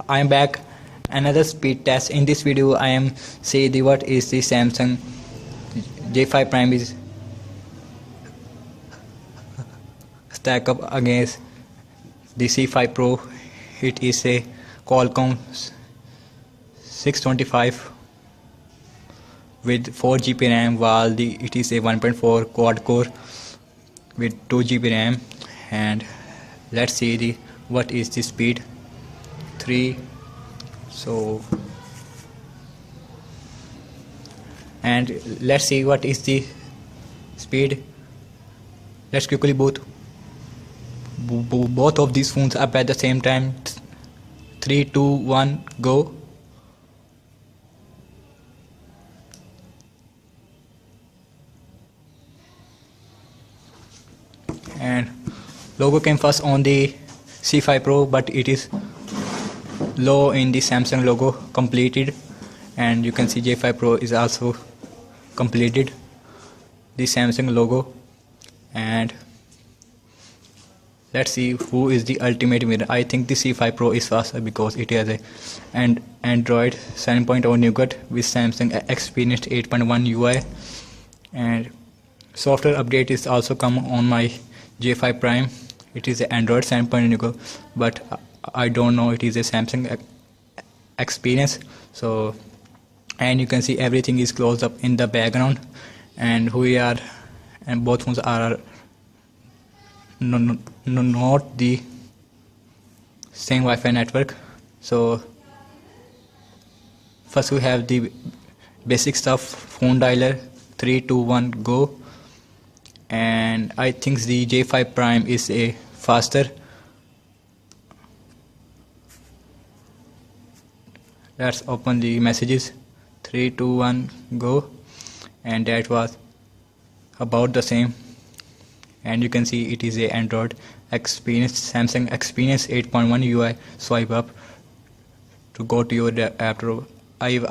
I am back. Another speed test. In this video, I am say the what is the Samsung J5 Prime is stack up against the C5 Pro. It is a Qualcomm 625 with 4 GB RAM, while it is a 1.4 quad core with 2 GB RAM. And let's see the what is the speed. 3 so and let's see what is the speed. Let's quickly both of these phones up at the same time. 3 2 1 go. And logo came first on the C5 Pro, but it is low in the Samsung logo completed. And you can see J5 Pro is also completed the Samsung logo. And let's see who is the ultimate winner. I think the C5 Pro is faster because it has a Android 7.0 Nougat with Samsung Experience 8.1 UI, and software update is also come on my J5 Prime. It is an Android 7.0 Nougat, but I don't know it is a Samsung Experience. So, and you can see everything is closed up in the background, and both phones are not the same Wi-Fi network. So first we have the basic stuff: phone dialer, 3 2 1 go. And I think the J5 Prime is a faster. Let's open the messages. 3 2 1 go. And that was about the same. And you can see it is a Android Experience, Samsung Experience 8.1 UI. Swipe up to go to your app drawer. I have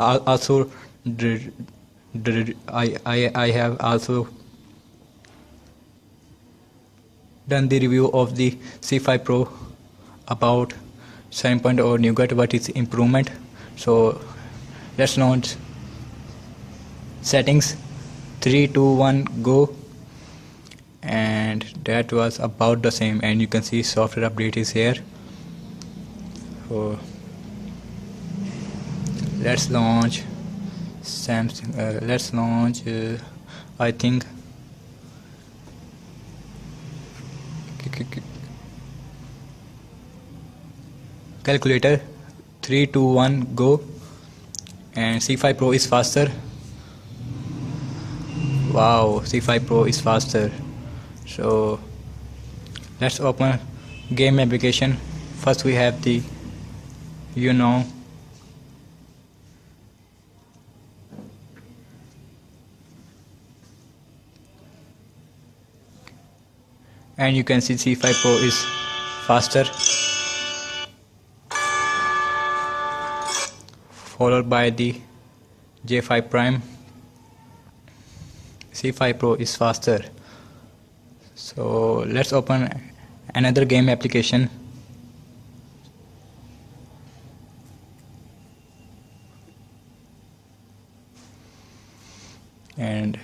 also done the review of the C5 Pro about 7.0 Nougat, what is improvement. So let's launch settings. 3 2 1 go. And that was about the same. And you can see software update is here. So let's launch Samsung. Let's launch I think calculator. 3 2 1 go. And C5 Pro is faster. Wow, C5 Pro is faster. So let's open game application. First we have the and you can see C5 Pro is faster, followed by the J5 Prime. C5 Pro is faster. So let's open another game application. And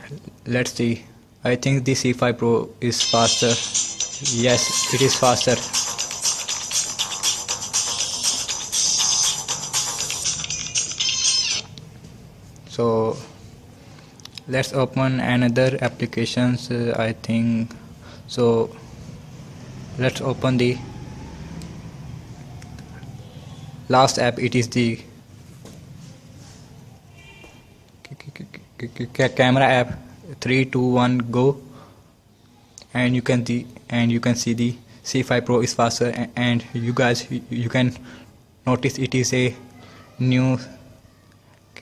let's see. I think the C5 Pro is faster. Yes, it is faster. So let's open another applications. I think so. Let's open the last app. It is the camera app. 3 2 1 go. And you can see the C5 Pro is faster. And you can notice it is a new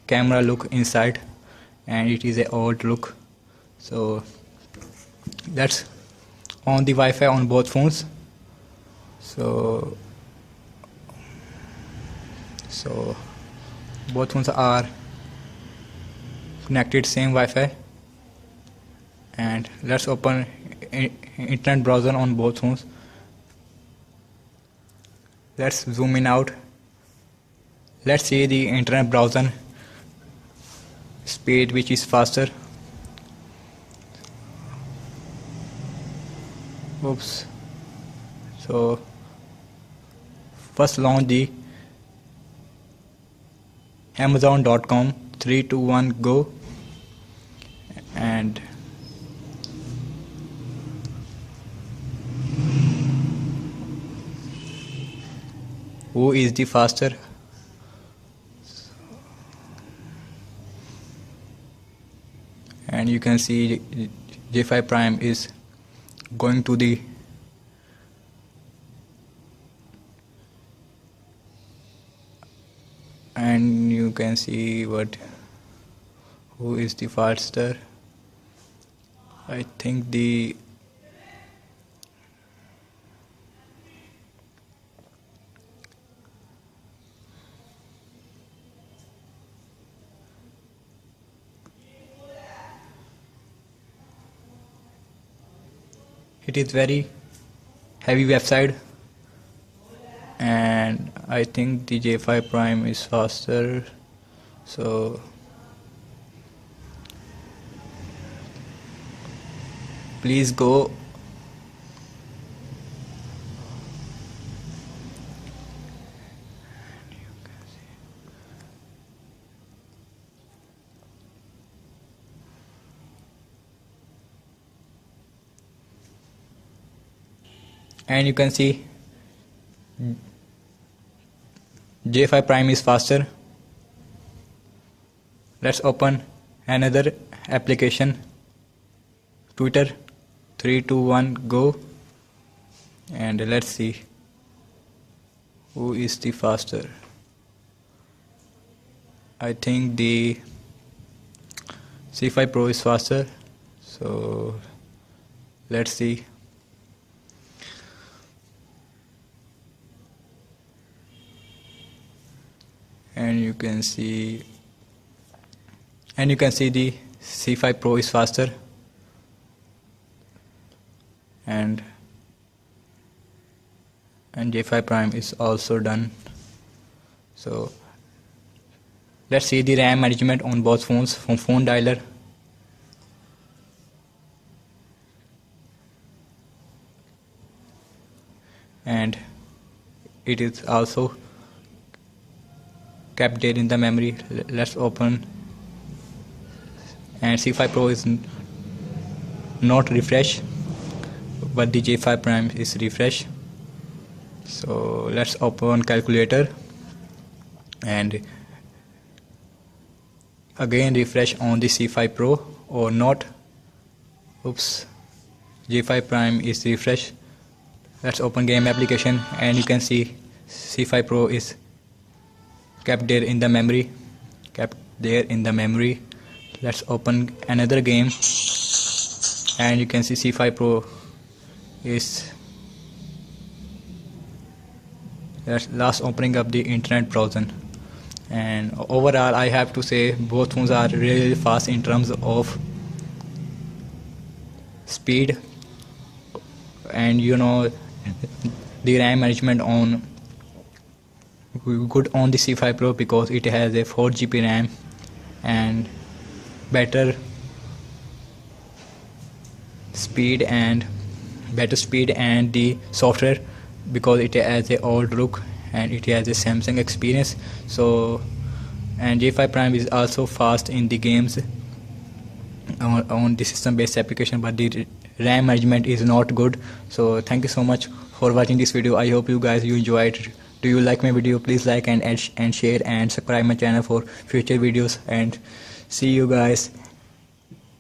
camera look inside, and it is a old look. So that's on the Wi-Fi on both phones. So both phones are connected same Wi-Fi. And let's open internet browser on both phones. Let's zoom in out let's see the internet browser speed, which is faster. Oops. So first launch the Amazon.com 3 2 1 go, and who is the faster? And you can see J5 Prime is going to the and you can see who is the faster. I think it is very heavy website, and I think the J5 Prime is faster. So please go. And you can see J5 Prime is faster. Let's open another application, Twitter. 3 2 1 go, and let's see who is the faster. I think the C5 Pro is faster, so let's see. And you can see the C5 Pro is faster, and J5 Prime is also done. So let's see the RAM management on both phones from phone dialer. And it is also kept there in the memory. Let's open, and C5 Pro is not refresh, but the J5 Prime is refresh. So let's open calculator and again refresh on the C5 Pro or not. Oops, J5 Prime is refresh. Let's open game application, and you can see C5 Pro is kept there in the memory. Let's open another game, and you can see C5 Pro is last opening up the internet browser. And overall I have to say both phones are really fast in terms of speed, and the RAM management on good on the C5 Pro because it has a 4 GB RAM and better speed and the software because it has a old look and it has a Samsung experience. So, and J5 Prime is also fast in the games on the system based application, but the RAM management is not good. So thank you so much for watching this video. I hope you enjoyed it. Do you like my video? Please like and share and subscribe my channel for future videos, and see you guys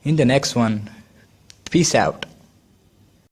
in the next one. Peace out.